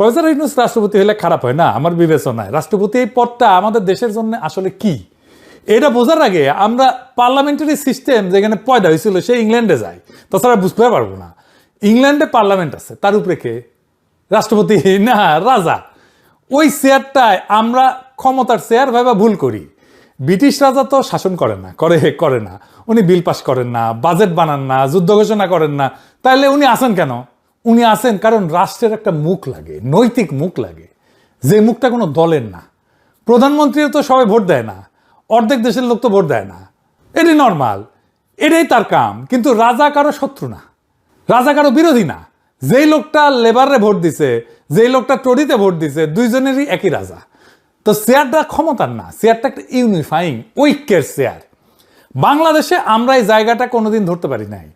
Professor Yunus রাষ্ট্রপতি হলে খারাপ হয় না আমার বিবেচনায়। রাষ্ট্রপতি এই পদটা আমাদের দেশের জন্য আসলে কি এটা বোঝার আগে আমরা পার্লামেন্টারি সিস্টেম যেখানে পয়দা হয়েছিল সেই ইংল্যান্ডে যাই, তাছাড়া বুঝতে পারবো না। ইংল্যান্ডে পার্লামেন্ট আছে, তার উপরে কে? রাষ্ট্রপতি না, রাজা। ওই চেয়ারটায় আমরা ক্ষমতার চেয়ার ভাবে ভুল করি। ব্রিটিশ রাজা তো শাসন করেন না, করে না, উনি বিল পাস করেন না, বাজেট বানান না, যুদ্ধ ঘোষণা করেন না। তাহলে উনি আসেন কেন? উনি আসেন কারণ রাষ্ট্রের একটা মুখ লাগে, নৈতিক মুখ লাগে, যে মুখটা কোনো দলের না। প্রধানমন্ত্রীও তো সবাই ভোট দেয় না, অর্ধেক দেশের লোক তো ভোট দেয় না, এটাই নর্মাল, এটাই তার কাম। কিন্তু রাজা কারো শত্রু না, রাজা কারো বিরোধী না। যেই লোকটা লেবারে ভোট দিছে, যেই লোকটা টরিতে ভোট দিছে, দুইজনেরই একই রাজা। তো চেয়ারটা ক্ষমতার না, চেয়ারটা একটা ইউনিফাইং ঐক্যের চেয়ার। বাংলাদেশে আমরা এই জায়গাটা কোনোদিন ধরতে পারি নাই।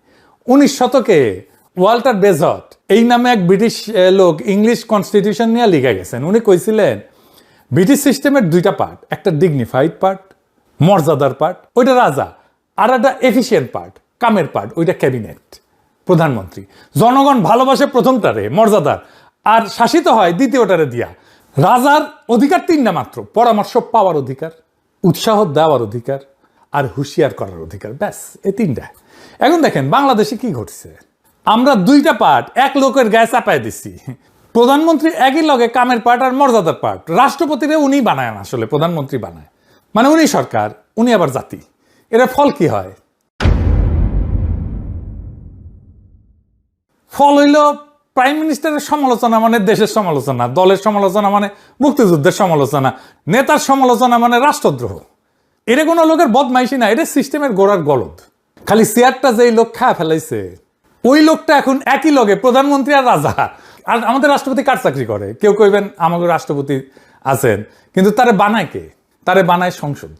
19 শতকে ওয়াল্টার বেজট এই নামে এক ব্রিটিশ লোক ইংলিশ কনস্টিটিউশন নিয়ে লিখে গেছেন। উনি কইছিলেন ব্রিটিশ সিস্টেমের দুইটা পার্ট, একটা ডিগনিফাইড পার্ট, মর্যাদার পার্ট, ওইটা রাজা, আর একটা এফিসিয়েন্ট পার্ট, কামের পার্ট, ওইটা ক্যাবিনেট, প্রধানমন্ত্রী। জনগণ ভালোবাসে প্রথমটারে, মর্যাদার, আর শাসিত হয় দ্বিতীয়টারে দিয়া। রাজার অধিকার তিনটা মাত্র: পরামর্শ পাওয়ার অধিকার, উৎসাহ দেওয়ার অধিকার, আর হুঁশিয়ার করার অধিকার। ব্যাস, এই তিনটা। এখন দেখেন বাংলাদেশে কি ঘটছে, আমরা দুইটা পার্ট এক লোকের গায়ে চাপায় দিচ্ছি। প্রধানমন্ত্রী একই লগে কামের পার্ট আর মর্যাদার পার্ট। রাষ্ট্রপতিরে উনি বানায় না, আসলে প্রধানমন্ত্রী বানায়, মানে উনি সরকার, উনি আবার জাতি। এর ফল কি হয়? ফল হইল প্রাইম মিনিস্টারের সমালোচনা মানে দেশের সমালোচনা, দলের সমালোচনা মানে মুক্তিযুদ্ধের সমালোচনা, নেতার সমালোচনা মানে রাষ্ট্রদ্রোহ। এটা কোনো লোকের বদমাইশি না, এটা সিস্টেমের গোড়ার গলদ। খালি চেয়ারটা যেই লোক খায় ফেলাইছে, ওই লোকটা এখন একই লগে প্রধানমন্ত্রী আর রাজা। আর আমাদের রাষ্ট্রপতি কার চাকরি করে? কেউ কইবেন আমাদের রাষ্ট্রপতি আছেন, কিন্তু তারে বানায় কে? তারে বানায় সংসদ,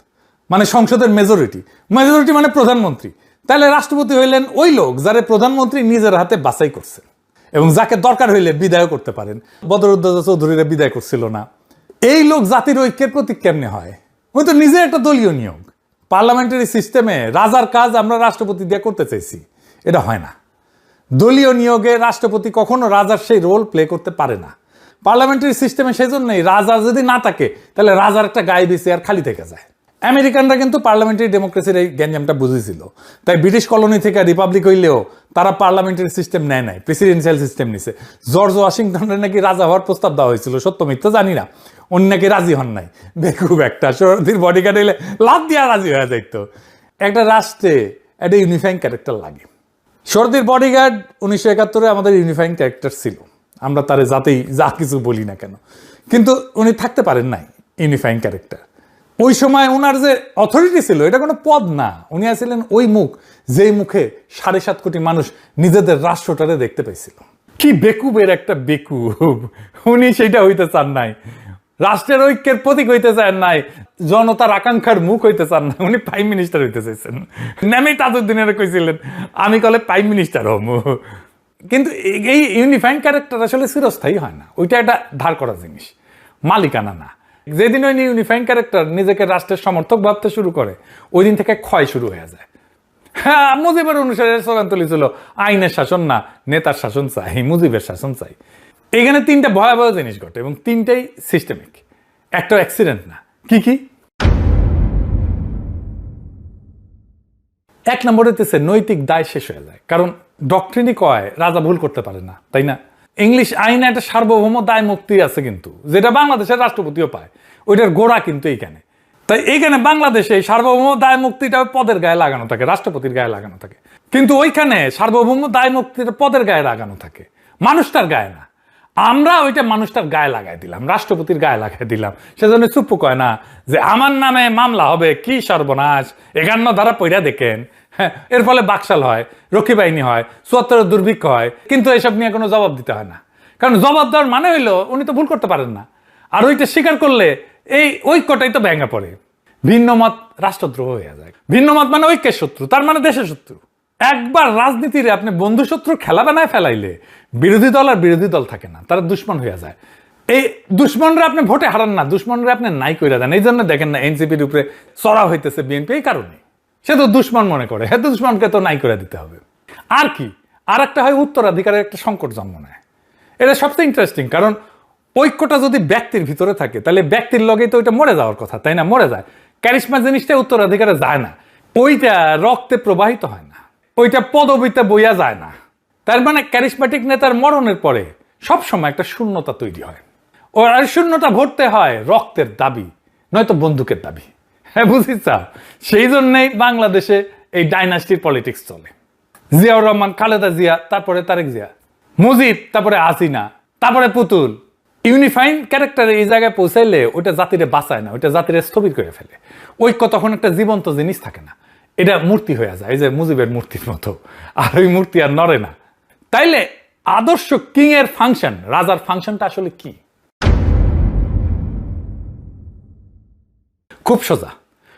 মানে সংসদের মেজরিটি। মেজরিটি মানে প্রধানমন্ত্রী। তাহলে রাষ্ট্রপতি হইলেন ওই লোক যারে প্রধানমন্ত্রী নিজের হাতে বাছাই করছে এবং যাকে দরকার হইলে বিদায় করতে পারেন। বদরুদ্দোজা চৌধুরীরা বিদায় করছিল না। এই লোক জাতির ঐক্যের প্রতীক কেমনে হয়? ওই তো নিজে একটা দলীয় নিয়োগ। পার্লামেন্টারি সিস্টেমে রাজার কাজ আমরা রাষ্ট্রপতি দিয়ে করতে চাইছি, এটা হয় না। দলীয় নিয়োগে রাষ্ট্রপতি কখনো রাজার সেই রোল প্লে করতে পারে না। পার্লামেন্টারি সিস্টেমে সেই জন্যই রাজা যদি না থাকে তাহলে রাজার একটা গায়ে বেশি আর খালি থেকে যায়। আমেরিকানরা কিন্তু পার্লামেন্টারি ডেমোক্রেসির এই গ্যাঞ্জামটা বুঝেছিল, তাই ব্রিটিশ কলোনি থেকে রিপাবলিক হইলেও তারা পার্লামেন্টারি সিস্টেম নেয় নাই, প্রেসিডেন্সিয়াল সিস্টেম নিছে। জর্জ ওয়াশিংটনের নাকি রাজা হওয়ার প্রস্তাব দেওয়া হয়েছিল, সত্য মিথ্যা জানি না, উনি নাকি রাজি হন নাই। বেকুব একটা, শরদির বডিগার্ড হইলে লাভ দিয়া রাজি হয়ে যাইত। একটা রাষ্ট্রে একটা ইউনিফাইং ক্যারেক্টার লাগে। শরদির বডিগার্ড 1971-এ আমাদের ইউনিফাইং ক্যারেক্টার ছিল, আমরা তারে যাতেই যা কিছু বলি না কেন, কিন্তু উনি থাকতে পারেন নাই ইউনিফাইং ক্যারেক্টার। ওই সময় ওনার যে অথরিটি ছিল এটা কোনো পদ না, উনি আছিলেন ওই মুখ যেই মুখে 7.5 কোটি মানুষ নিজেদের রাষ্ট্রটারে দেখতে পাইছিল। কি বেকুবের একটা বেকুব! উনি সেইটা হইতে চান নাই, রাষ্ট্রের ঐক্যের প্রতীক হইতে চান নাই, জনতার আকাঙ্ক্ষার মুখ হইতে চান না, উনি প্রাইম মিনিস্টার হইতে চাইছেন। নামে তাজউদ্দিনের কইছিলেন আমি কলে প্রাইম মিনিস্টার হম। কিন্তু এই ইউনিফাইং ক্যারেক্টার আসলে চিরস্থায়ী হয় না, ওইটা একটা ধার করা জিনিস, মালিকানা না। যেদিন ওই ইউনিফাইং ক্যারেক্টার নিজেকে রাষ্ট্রের সমর্থক ভাবতে শুরু করে, ওই দিন থেকে ক্ষয় শুরু হয়ে যায়। হ্যাঁ, মুজিবের অনুসারে স্লোগান তুলেছিল আইনের শাসন না, নেতার শাসন চাই, মুজিবের শাসন চাই। এখানে তিনটা ভয়াবহ জিনিস ঘটে এবং তিনটাই সিস্টেমিক, একটা অ্যাক্সিডেন্ট না। কি কি? এক নম্বরে হচ্ছে নৈতিক দায় শেষ হয়ে যায়, কারণ ডক্ট্রিনই কয় রাজা ভুল করতে পারে না, তাই না? ইংলিশ আইনে একটা সার্বভৌম দায় মুক্তি আছে কিন্তু, যেটা বাংলাদেশের রাষ্ট্রপতিও পায়, ওইটার গোড়া কিন্তু এইখানে। তাই এইখানে বাংলাদেশে সার্বভৌম দায় মুক্তিটা পদের গায়ে লাগানো থাকে, রাষ্ট্রপতির গায়ে লাগানো থাকে, কিন্তু ওইখানে সার্বভৌম দায় মুক্তিটা পদের গায়ে লাগানো থাকে, মানুষটার গায়ে না। আমরা ওইটা মানুষটার গায়ে লাগাই দিলাম, রাষ্ট্রপতির গায়ে লাগাই দিলাম। সেজন্য চুপ কয় না যে আমার নামে মামলা হবে, কি সর্বনাশ, 51 ধারা পইরা দেখেন। হ্যাঁ, এর ফলে বাকশাল হয়, রক্ষী বাহিনী হয়, 74 দুর্ভিক্ষ হয়, কিন্তু এসব নিয়ে কোনো জবাব দিতে হয় না। কারণ জবাব দেওয়ার মানে হইলো উনি তো ভুল করতে পারেন না, আর ওইটা স্বীকার করলে এই ঐক্যটাই তো ভেঙে পড়ে। ভিন্ন মত রাষ্ট্রদ্রোহ হয়ে যায়। ভিন্ন মত মানে ঐক্যের শত্রু, তার মানে দেশের শত্রু। একবার রাজনীতিরে আপনি বন্ধু শত্রু খেলা বানায় ফেলাইলে বিরোধী দল আর বিরোধী দল থাকে না, তারা দুশ্মন হয়ে যায়। এই দুশ্মনরা আপনি ভোটে হারান না, দুশ্মনরা আপনি নাই কইরা দেন। এই জন্য দেখেন না এনসিপির উপরে চড়া হইতেছে বিএনপি, এই কারণে। সে তো দুশ্মন মনে করে, হ্যাঁ, দুশ্মনকে তো নাই করে দিতে হবে। আর কি, আর একটা হয় উত্তরাধিকারের একটা সংকট জন্ম নেয়। এটা সবচেয়ে ইন্টারেস্টিং, কারণ ঐক্যটা যদি ব্যক্তির ভিতরে থাকে তাহলে ব্যক্তির লগেই তো ওইটা মরে যাওয়ার কথা, তাই না? মরে যায়। ক্যারিশমা জিনিসটা উত্তরাধিকারে যায় না, ওইটা রক্তে প্রবাহিত হয় না, ওইটা পদবিতে বইয়া যায় না। তার মানে ক্যারিশমেটিক নেতার মরণের পরে সবসময় একটা শূন্যতা তৈরি হয়। আর শূন্যতা ভরতে হয় রক্তের দাবি, নয়তো বন্দুকের দাবি। হ্যাঁ, বুঝিস? সেই জন্যই বাংলাদেশে এই ডাইনাস্টির পলিটিক্স চলে। জিয়াউর রহমান, খালেদা জিয়া, তারপরে তারেক জিয়া, মুজিব, তারপরে হাসিনা, তারপরে পুতুল। ইউনিফাইং ক্যারেক্টারে এই জায়গায় পৌঁছাইলে ওইটা জাতিরে বাঁচায় না, ওইটা জাতিরে স্থবির করে ফেলে। ঐক্য তখন একটা জীবন্ত জিনিস থাকে না, এটা মূর্তি হয়ে যায়, এই যে মুজিবের মূর্তির মতো। আর ওই মূর্তি আর নড়ে না। তাইলে আদর্শ কিং এর ফাংশন, রাজার ফাংশনটা আসলে কি? খুব সোজা।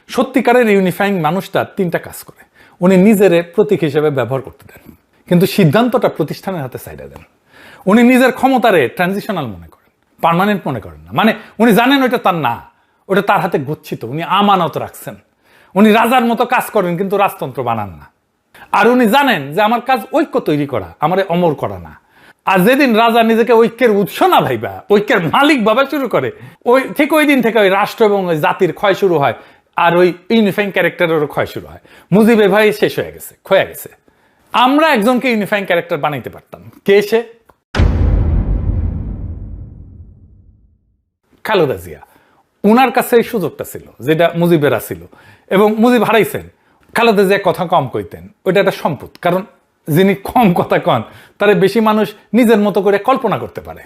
সত্যিকারের ইউনিফাইং মানুষটা 3টা কাজ করে। উনি নিজের প্রতীক হিসেবে ব্যবহার করতে দেন, কিন্তু সিদ্ধান্তটা প্রতিষ্ঠানের হাতে সাইডে দেন। উনি নিজের ক্ষমতারে ট্রানজিশনাল মনে করেন, পার্মানেন্ট মনে করেন না। মানে উনি জানেন ওইটা তার না, ওটা তার হাতে গচ্ছিত, উনি আমানত রাখছেন। উনি রাজার মতো কাজ করেন, কিন্তু রাজতন্ত্র বানান না। আর উনি জানেন যে আমার কাজ ঐক্য তৈরি করা, আমারে অমর করা না। আর যেদিন রাজা নিজেকে ঐক্যের উৎস না ভাইবা, ঐক্যের মালিক ভাবা শুরু করে, ঠিক ওই দিন থেকে ওই রাষ্ট্র এবং ওই জাতির ক্ষয় শুরু হয়। আর ওই ইউনিফাইং ক্যারেক্টারেরও ক্ষয় শুরু হয়। মুজিবের ভাই শেষ হয়ে গেছে, ক্ষয়ে গেছে। আমরা একজনকে ইউনিফাইং ক্যারেক্টার বানাইতে পারতাম। কে সে? খালেদা জিয়া। উনার কাছে এই সুযোগটা ছিল যেটা মুজিবের ছিল, এবং মুজিব হারাইছেন। খালেদা জিয়া কথা কম কইতেন, ওইটা একটা সম্পদ। কারণ যিনি কম কথা কন তারে বেশি মানুষ নিজের মতো করে কল্পনা করতে পারে।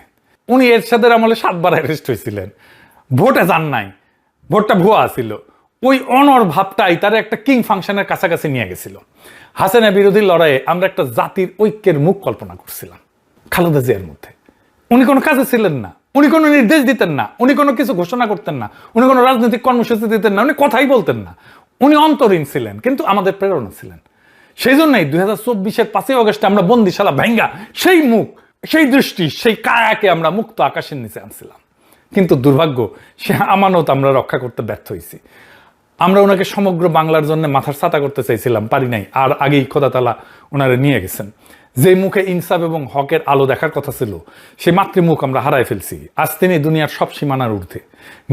উনি এরশাদের আমলে 7 বার অ্যারেস্ট হয়েছিলেন, ভোটে যান নাই, ভোটটা ভুয়া ছিল। ওই অনর ভাবটাই তার একটা কিং ফাংশনের কাছাকাছি নিয়ে গেছিল। হাসিনা বিরোধী লড়াইয়ে আমরা একটা জাতির ঐক্যের মুখ কল্পনা করছিলাম খালেদা জিয়ার মধ্যে। উনি কোনো কাজে ছিলেন না, উনি কোনো নির্দেশ দিতেন না, উনি কোনো কিছু ঘোষণা করতেন না, উনি কোনো রাজনৈতিক কর্মসূচি দিতেন না, উনি কথাই বলতেন না। উনি অন্তরীণ ছিলেন, কিন্তু আমাদের প্রেরণা ছিলেন। সেই জন্যই 2024-এর 5ই অগস্টে আমরা বন্দিশালা ভাঙ্গা সেই মুখ, সেই দৃষ্টি, সেই কায়াকে আমরা মুক্ত আকাশের নিচে আনছিলাম। কিন্তু দুর্ভাগ্য, সে আমানত আমরা রক্ষা করতে ব্যর্থ হয়েছি। আমরা ওনাকে সমগ্র বাংলার জন্য মাথার ছাতা করতে চাইছিলাম, পারি নাই। আর আগেই খোদা তাআলা ওনারে নিয়ে গেছেন। যে মুখে ইনসাফ এবং হকের আলো দেখার কথা ছিল, সেই মাতৃমুখ আমরা হারাই ফেলছি। আজ তিনি দুনিয়ার সব সীমানার ঊর্ধ্বে।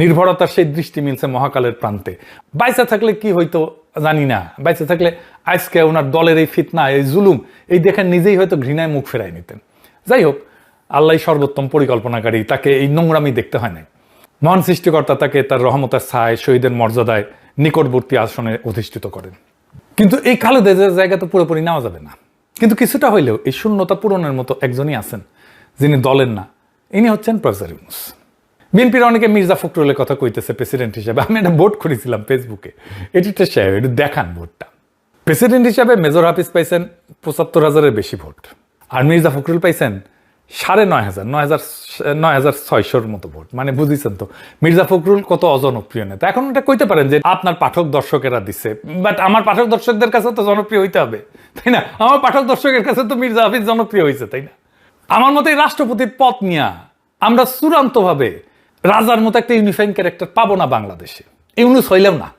নির্ভরতার সেই দৃষ্টি মিলছে মহাকালের প্রান্তে। বাইচা থাকলে কি হইতো জানি না, বাইচা থাকলে আজকে ওনার দলের এই ফিতনা, এই জুলুম, এই দেখে নিজেই হয়তো ঘৃণায় মুখ ফেরাই নিতেন। যাই হোক, আল্লাহ সর্বোত্তম পরিকল্পনাকারী, তাকে এই নোংরামি দেখতে হয় না। মহান সৃষ্টিকর্তা তাকে তার রহমতের ছায়, শহীদের মর্যাদায় নিকটবর্তী আসনে অধিষ্ঠিত করেন। কিন্তু এই খালেদা জিয়ার জায়গা তো পুরোপুরি নেওয়া যাবে না। কিন্তু কিছুটা হইলেও এই শূন্যতা পূরণের মতো একজনই আছেন, যিনি দলের না। ইনি হচ্ছেন প্রফেসর ইউনূস। বিএনপির অনেকে মির্জা ফখরুলের কথা কইতেছে প্রেসিডেন্ট হিসেবে। আমি একটা ভোট করেছিলাম ফেসবুকে, এডিটর সাহেব একটু দেখান ভোটটা। প্রেসিডেন্ট হিসাবে মেজর হাফিজ পাইছেন 75,000-এর বেশি ভোট, আর মির্জা ফখরুল পাইছেন 9,500 মতো ভোট। মানে বুঝিছেন তো মির্জা ফখরুল কত অজনপ্রিয় নেতা। এখন এটা কইতে পারেন যে আপনার পাঠক দর্শকেরা দিচ্ছে, বাট আমার পাঠক দর্শকদের কাছে তো জনপ্রিয় হইতে হবে, তাই না? আমার পাঠক দর্শকের কাছে তো মির্জা হাফিজ জনপ্রিয় হয়েছে, তাই না? আমার মতে রাষ্ট্রপতির পথ নিয়ে আমরা চূড়ান্তভাবে রাজার মতো একটা ইউনিফাইং ক্যারেক্টার পাবো না বাংলাদেশে। ইউনূস হইলেও না।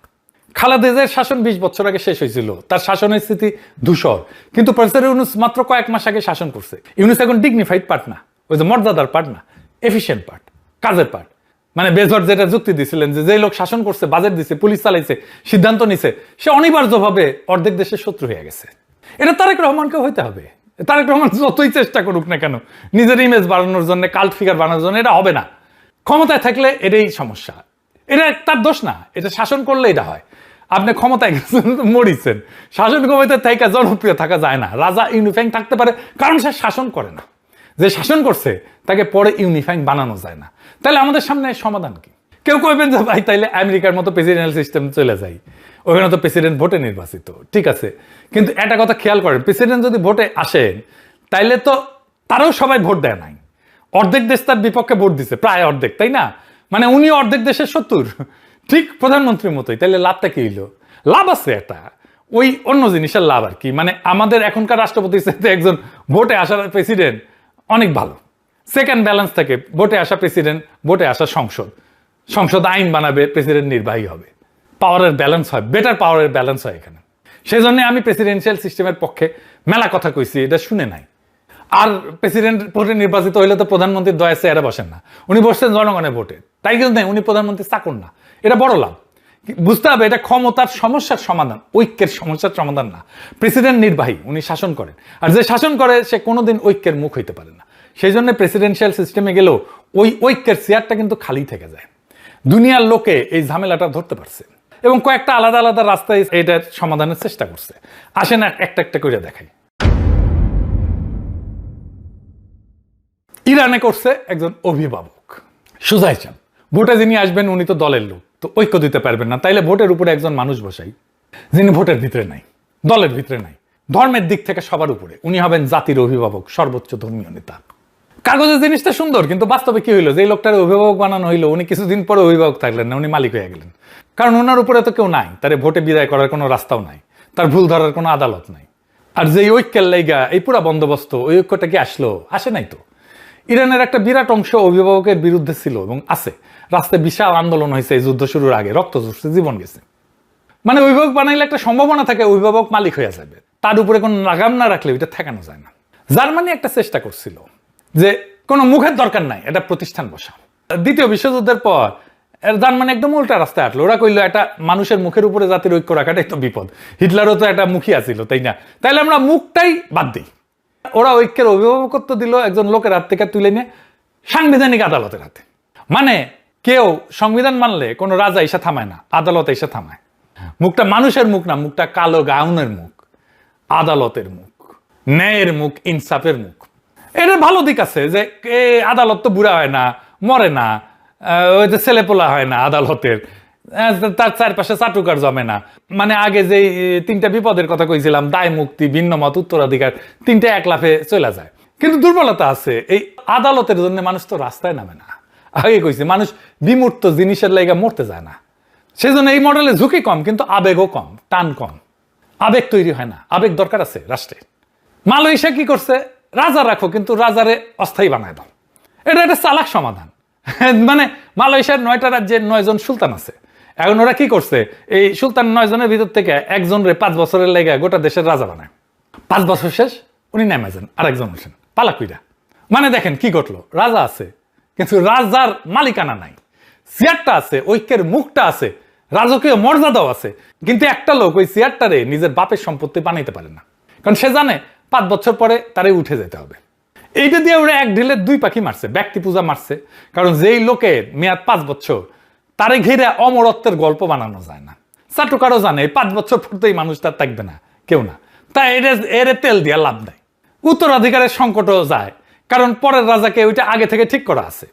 খালেদা জিয়ার শাসন 20 বছর আগে শেষ হয়েছিল, তার শাসনের স্থিতি ধূসর। কিন্তু প্রফেসর ইউনূস মাত্র কয়েক মাস আগে শাসন করছে। ইউনূস এখন ডিগনিফাইড পার্ট না, ওই যে মর্যাদার পার্ট না, এফিশিয়েন্ট পার্ট, কাজের পার্ট। মানে বেজর যেটা যুক্তি দিছিলেন যে লোক শাসন করছে, বাজেট দিছে, পুলিশ চালাইছে, সিদ্ধান্ত নিছে, সে অনিবার্যভাবে অর্ধেক দেশের শত্রু হয়ে গেছে। এটা তারেক রহমানকে হইতে হবে। তারেক রহমান যতই চেষ্টা করুক না কেন নিজের ইমেজ বাড়ানোর জন্য, কাল্ট ফিগার বানানোর জন্য, এটা হবে না। ক্ষমতায় থাকলে এটাই সমস্যা। এটা তার দোষ না, এটা শাসন করলে এটা হয়। আপনি ক্ষমতায় মরিছেন, শাসন ক্ষমতায় থাকা জনপ্রিয় থাকা যায় না। রাজা ইউনিফাইং থাকতে পারে কারণ সে শাসন করে না। যে শাসন করছে তাকে পরে ইউনিফাইং বানানো যায় না। তাহলে আমাদের সামনে সমাধান কি? কেউ কইবেন যে ভাই তাইলে আমেরিকার মতো প্রেসিডেন্সিয়াল সিস্টেম চলে যায়, ওখানে তো প্রেসিডেন্ট ভোটে নির্বাচিত। ঠিক আছে, কিন্তু একটা কথা খেয়াল করেন, প্রেসিডেন্ট যদি ভোটে আসেন তাইলে তো তারাও সবাই ভোট দেয় নাই। অর্ধেক দেশ তার বিপক্ষে ভোট দিছে, প্রায় অর্ধেক, তাই না? মানে উনি অর্ধেক দেশের শত্রুর, ঠিক প্রধানমন্ত্রীর মতোই। তাইলে লাভটা কি হইলো? লাভ আছে একটা, ওই অন্য জিনিসের লাভ আর কি। মানে আমাদের এখনকার রাষ্ট্রপতির সাথে একজন ভোটে আসার প্রেসিডেন্ট অনেক ভালো। সেকেন্ড ব্যালেন্স থাকে, ভোটে আসা প্রেসিডেন্ট, ভোটে আসা সংসদ, সংসদ আইন বানাবে, প্রেসিডেন্ট নির্বাহী হবে। পাওয়ারের ব্যালেন্স হয়, বেটার পাওয়ারের ব্যালেন্স হয় এখানে। সেই জন্য আমি প্রেসিডেন্সিয়াল সিস্টেমের পক্ষে মেলা কথা কইছি, এটা শুনে নাই। আর প্রেসিডেন্ট ভোটে নির্বাচিত হইলে তো প্রধানমন্ত্রীর দয়া চেয়ারে বসেন না, উনি বসছেন জনগণের ভোটে, তাই কিন্তু নেই উনি প্রধানমন্ত্রী চাকর না। এটা বড় লাভ। বুঝতে হবে এটা ক্ষমতার সমস্যার সমাধান, ঐক্যের সমস্যার সমাধান না। প্রেসিডেন্ট নির্বাহী, উনি শাসন করেন, আর যে শাসন করে সে কোনোদিন ঐক্যের মুখ হইতে পারে না। সেই জন্য প্রেসিডেন্সিয়াল সিস্টেমে গেলেও ওই ঐক্যের চেয়ারটা কিন্তু খালি থেকে যায়। দুনিয়ার লোকে এই ঝামেলাটা ধরতে পারছে এবং কয়েকটা আলাদা আলাদা রাস্তায় এটার সমাধানের চেষ্টা করছে। আসেন একটা একটা করে দেখাই। ইরানে করছে একজন অভিভাবক সুজাই চান, ভোটে যিনি আসবেন উনি তো দলের লোক, তো ঐক্য দিতে পারবেন না, তাইলে ভোটের উপরে একজন মানুষ বসাই যিনি ভোটের ভিতরে নাই, দলের ভিতরে নাই, ধর্মের দিক থেকে সবার উপরে, উনি হবেন জাতির অভিভাবক, সর্বোচ্চ ধর্মীয় নেতা। কাগজে জিনিসটা সুন্দর, কিন্তু বাস্তবে কি হইলো, যে লোকটার অভিভাবক বানানো হইলো উনি কিছুদিন পরে অভিভাবক থাকলেন না, উনি মালিক হয়ে গেলেন। কারণ ওনার উপরে তো কেউ নাই, তার ভোটে বিদায় করার কোনো রাস্তাও নাই, তার ভুল ধরার কোনো আদালত নাই। আর যে ঐক্যের লাইগা এই পুরা বন্দোবস্ত, ওই ঐক্যটা কি আসলো? আসে নাই তো। ইরানের একটা বিরাট অংশ অভিভাবকের বিরুদ্ধে ছিল এবং আছে। রাস্তায় বিশাল আন্দোলন হয়েছে এই যুদ্ধ শুরুর আগে, রক্ত ঝরছে, জীবন গেছে। মানে অভিভাবক বানাইলে একটা সম্ভাবনা থাকে অভিভাবক মালিক হয়ে যাবে, তার উপরে কোনো লাগাম না রাখলে ওইটা ঠেকানো যায় না। জার্মানি একটা চেষ্টা করছিল যে কোনো মুখের দরকার নাই, এটা প্রতিষ্ঠান বসা। দ্বিতীয় বিশ্বযুদ্ধের পর জার্মানি একদম উল্টা রাস্তায় আসলো, ওরা কইলো একটা মানুষের মুখের উপরে জাতির ঐক্য রাখাটাই তো বিপদ, হিটলারও তো একটা মুখিয়া ছিল, তাই না? তাইলে আমরা মুখটাই বাদ দিই। ওরা ঐক্যের অভিভাবকত্ব দিল একজন লোকের হাত থেকে তুলে নিয়ে সাংবিধানিক আদালতের হাতে। মানে কেউ সংবিধান মানলে কোনো রাজা এসে থামায় না, আদালত এসে থামায়। মুখটা মানুষের মুখ না, মুখটা কালো গাউনের মুখ, আদালতের মুখ, ন্যায়ের মুখ, ইনসাফের মুখ। এর ভালো দিক আছে যে আদালত তো বুড়া হয় না, মরে না, ওই যে ছেলেপোলা হয় না আদালতের, তার চারপাশে চাটুকার জমে না। মানে আগে যে তিনটা বিপদের কথা কইছিলাম, দায় মুক্তি, ভিন্ন মত, উত্তরাধিকার, তিনটা এক লাফে চলে যায়। কিন্তু দুর্বলতা আছে, এই আদালতের জন্য মানুষ তো রাস্তায় নামে না। আগে কইছি মানুষ বিমূর্ত জিনিসের লাইগা মরতে যায় না, সেজন্য এই মডেলে ঝুঁকি কম, কিন্তু আবেগও কম, টান কম। আবেগ তৈরি হয় না, আবেগ দরকার আছে রাষ্ট্রে। মালয়েশিয়া কি করছে, রাজা রাখো কিন্তু রাজারে অস্থায়ী বানায় দাও। এটা একটা চালাক সমাধান। মানে মালয়েশিয়ার 9টা রাজ্যের 9 জন সুলতান আছে, এখন ওরা কি করছে, এই সুলতান 9 জনের ভিতর থেকে একজন রে 5 বছরের লেগে গোটা দেশের রাজা বানায়। 5 বছর শেষ উনি নেমে যান, আরেকজন আসেন পালাকুইরা। মানে দেখেন কি ঘটলো, রাজা আছে কিন্তু রাজার মালিকানা নাই, চেয়ারটা আছে, ঐক্যের মুখটা আছে, রাজকীয় মর্যাদাও আছে, কিন্তু একটা লোক ওই চেয়ারটারে নিজের বাপের সম্পত্তি বানাইতে পারে না, কারণ সে জানে 5 বছর পরে তারে উঠে যেতে হবে। এইটা দিয়ে ওরা এক ঢিলে 2 পাখি মারছে, ব্যক্তি পূজা মারছে। কারণ যেই লোকের মেয়াদ 5 বছর, তারে ঘিরে অমরত্বের গল্প বানানো যায় না। চাটুকারও জানে 5 বছর পড়তেই মানুষটা থাকবে না, কেউ না, তাই এর তেল দিয়ে লাভ নাই। উত্তরাধিকারের সংকটও যায়, কারণ পরের রাজাকে ওইটা আগে থেকে ঠিক করা আছে।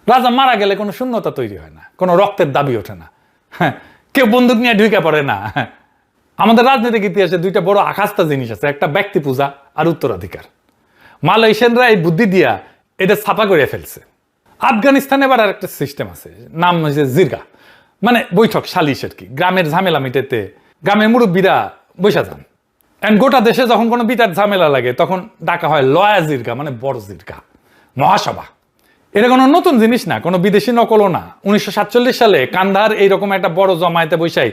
রাজা মারা গেলে কোনো শূন্যতা তৈরি হয় না, কোনো রক্তের দাবি ওঠে না, হ্যাঁ, কেউ বন্দুক নিয়ে ঢুকে পড়ে না। আমাদের রাজনৈতিক ইতিহাসে 2টা বড় আকাস্তা জিনিস আছে, একটা ব্যক্তি পূজা আর উত্তরাধিকার। মালয়েশিয়ানরা এই বুদ্ধি দিয়া এটা ছাপা করে ফেলছে। আফগানিস্তানে এবার আর একটা সিস্টেম আছে, নাম হচ্ছে জিরগা, মানে বৈঠক, সালিশ আর কি। গ্রামের ঝামেলা মিটাতে গ্রামের মুরব্বীরা বৈশা যান, এন্ড গোটা দেশে যখন কোনো বিচার ঝামেলা লাগে তখন ডাকা হয় লয়া জিরগা, মানে বড় জিরগা, মহাসভা। এটা কোনো নতুন জিনিস না, কোনো বিদেশি নকলও না। 1947 সালে কান্দাহার এইরকম একটা বড় জমায়েতে বৈশাই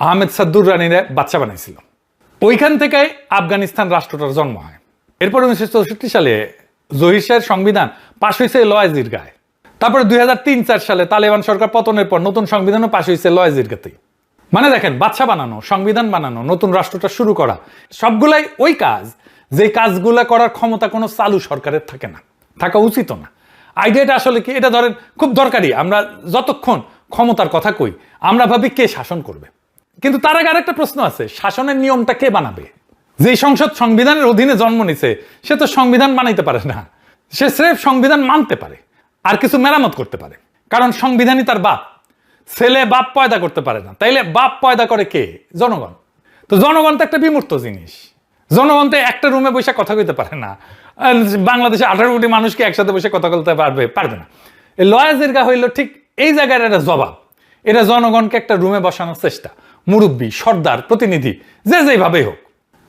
আহমেদ সাদ্দুর রানীরে বাদশা বানাইছিল। ওইখান থেকে আফগানিস্তান রাষ্ট্রটার জন্ম হয়। এরপর 1964 সালে জহির শাহের সংবিধান পাশ হয়েছে লয়া জিরগায়। তারপরে 2003-4 সালে তালেবান সরকার পতনের পর নতুন সংবিধানও পাশ হয়েছে লয়া জিরগাতেই। মানে দেখেন, বাদশা বানানো, সংবিধান বানানো, নতুন রাষ্ট্রটা শুরু করা, সবগুলাই ওই কাজ যে কাজগুলা করার ক্ষমতা কোনো চালু সরকারের থাকে না, থাকা উচিত না। আইডিয়াটা আসলে কি, এটা ধরেন খুব দরকারি। আমরা যতক্ষণ ক্ষমতার কথা কই আমরা ভাবি কে শাসন করবে, কিন্তু তার আগে আরেকটা প্রশ্ন আছে, শাসনের নিয়মটা কে বানাবে? যে সংসদ সংবিধানের অধীনে জন্ম নিছে সে তো সংবিধান বানাইতে পারে না, সে স্রেফ সংবিধান মানতে পারে আর কিছু মেরামত করতে পারে, কারণ সংবিধানই তার বাপ। ছেলে বাপ পয়দা করতে পারে না, তাইলে বাপ পয়দা করে কে? জনগণ। তো জনগণ তো একটা বিমূর্ত জিনিস, জনগণ তো একটা রুমে বসে কথা কইতে পারে না। বাংলাদেশে 18 কোটি মানুষকে একসাথে বসে কথা বলতে পারবে না। এই লয়া জিরগা হইল ঠিক এই জায়গার একটা জবাব। এটা জনগণকে একটা রুমে বসানোর চেষ্টা, মুরব্বী, সর্দার, প্রতিনিধি, যে যেভাবেই হোক।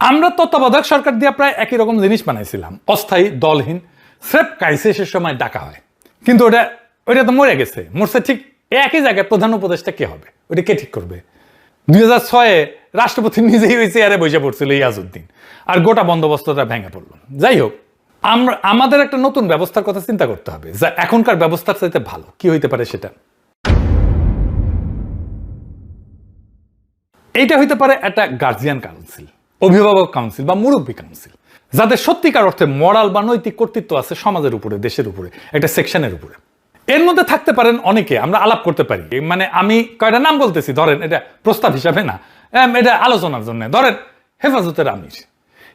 আমরা তত্ত্বাবধায়ক সরকার দিয়ে প্রায় একই রকম জিনিস বানাইছিলাম, অস্থায়ী, দলহীন, স্রেফ ক্রাইসিসের সময় ডাকা হয়। কিন্তু ওইটা তো মরে গেছে, মরছে ঠিক একই জায়গায়। প্রধান উপদেষ্টা কে হবে, ওইটা কে ঠিক করবে? 2006-এ রাষ্ট্রপতি নিজেই ওই চেয়ারে বসে পড়ছিল ইয়াজউদ্দিন, আর গোটা বন্দোবস্তটা ভেঙে পড়ল। যাই হোক, আমাদের একটা নতুন ব্যবস্থার কথা চিন্তা করতে হবে, যা এখনকার ব্যবস্থার চাইতে ভালো। কি হইতে পারে সেটা? এইটা হইতে পারে একটা গার্জিয়ান কাউন্সিল, অভিভাবক কাউন্সিল বা মুরব্বী কাউন্সিল, যাদের সত্যিকার অর্থে মরাল বা নৈতিক কর্তৃত্ব আছে সমাজের উপরে, দেশের উপরে, একটা সেকশনের উপরে। এর মধ্যে থাকতে পারেন অনেকে, আমরা আলাপ করতে পারি। মানে আমি কয়টা নাম বলতেছি, ধরেন এটা প্রস্তাব হিসাবে না, এটা আলোচনার জন্য। ধরেন হেফাজতের আমির,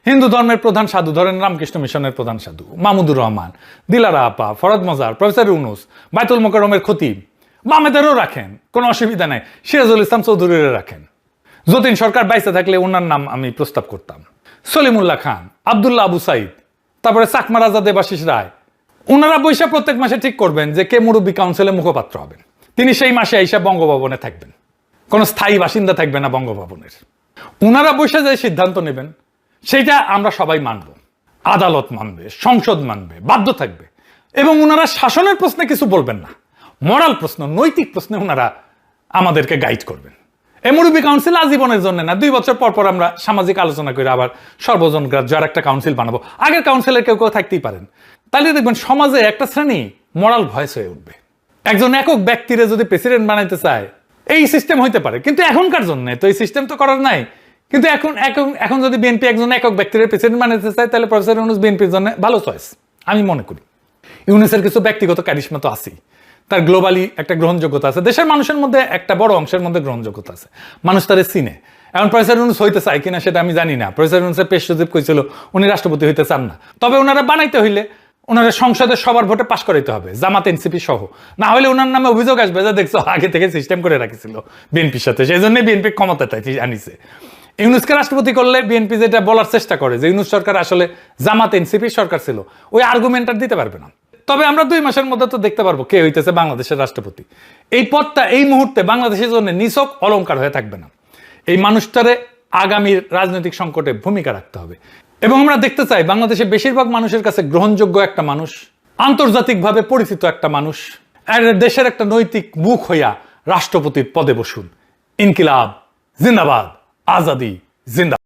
হিন্দু ধর্মের প্রধান সাধু, ধরেন রামকৃষ্ণ মিশনের প্রধান সাধু মামুদুর রহমান, দিলারা আপা, ফরদ মজার, প্রফেসর ইউনুস, বাইতুল মোকাররমের খতিব, বামেদেরও রাখেন, কোনো অসুবিধা নাই, সিরাজুল ইসলাম চৌধুরীর রাখেন। যতীন সরকার বাইসে থাকলে ওনার নাম আমি প্রস্তাব করতাম, সলিমুল্লাহ খান, আবদুল্লাহ আবু সাইদ, তারপরে চাকমা রাজা দেবাশিস রায়। ওনারা বৈশা প্রত্যেক মাসে ঠিক করবেন যে কে মুরব্বী কাউন্সিলের মুখপাত্র হবেন। তিনি সেই মাসে আইসা বঙ্গভবনে থাকবেন, কোনো স্থায়ী বাসিন্দা থাকবে না বঙ্গভবনের। ওনারা বৈশা যে সিদ্ধান্ত নেবেন সেইটা আমরা সবাই মানব, আদালত মানবে, সংসদ মানবে, বাধ্য থাকবে। এবং ওনারা শাসনের প্রশ্নে কিছু বলবেন না, মরাল প্রশ্ন, নৈতিক প্রশ্নে ওনারা আমাদেরকে গাইড করবেন। এই মুরব্বী কাউন্সিল আজীবনের জন্য না, 2 বছর পর পর আমরা সামাজিক আলোচনা করে আবার সর্বজন গ্রাহ্য আর একটা কাউন্সিল বানাবো। আগের কাউন্সিলের কেউ থাকতেই পারেন। তাহলে দেখবেন সমাজে একটা শ্রেণী মরাল ভয়েস হয়ে উঠবে। একজন একক ব্যক্তিরে যদি প্রেসিডেন্ট বানাইতে চায়, এই সিস্টেম হইতে পারে, কিন্তু এখনকার জন্য তো এই সিস্টেম তো করার নাই। কিন্তু এখন যদি বিএনপি একজন একক ব্যক্তির প্রেসিডেন্ট বানাইতে চায়, তাহলে প্রফেসর ইউনুস বিএনপির জন্য ভালো চয়েস আমি মনে করি। ইউনুসের কিছু ব্যক্তিগত ক্যারিশমা তো আছেই, তার গ্লোবালি একটা গ্রহণযোগ্যতা আছে, দেশের মানুষের মধ্যে একটা বড় অংশের মধ্যে গ্রহণযোগ্যতা আছে, মানুষ তারে চিনে। এখন প্রফেসর ইউনুস হইতে চায় কিনা সেটা আমি জানি না। প্রফেসর ইউনুসের পেশ সচিব কইছিল উনি রাষ্ট্রপতি হইতে চান না, তবে ওনারা বানাইতে হইলে ওনারা সংসদের সবার ভোটে পাশ করাইতে হবে, জামাত এনসিপি সহ। না হলে ওনার নামে অভিযোগ আসবে যে দেখছো আগে থেকে সিস্টেম করে রাখিছিল বিএনপির সাথে, সেই জন্য বিএনপি ক্ষমতাটা আনিছে। ইউনুসকে রাষ্ট্রপতি করলে বিএনপি যেটা বলার চেষ্টা করে যে ইউনুস সরকার আসলে জামাত এনসিপির সরকার ছিল, ওই আর্গুমেন্টটা দিতে পারবে না। তবে আমরা 2 মাসের মধ্যে তো দেখতে পারবো কে হইতেছে বাংলাদেশের রাষ্ট্রপতি। এই পদটা এই মুহূর্তে বাংলাদেশের জন্য নিছক অলংকার হয়ে থাকবে না। এই মানুষটারে আগামীর রাজনৈতিক সংকটে ভূমিকা রাখতে হবে। এবং আমরা দেখতে চাই বাংলাদেশের বেশিরভাগ মানুষের কাছে গ্রহণযোগ্য একটা মানুষ, আন্তর্জাতিকভাবে পরিচিত একটা মানুষ, আর দেশের একটা নৈতিক মুখ হইয়া রাষ্ট্রপতির পদে বসুন। ইনকিলাব জিন্দাবাদ, আজাদি জিন্দাবাদ।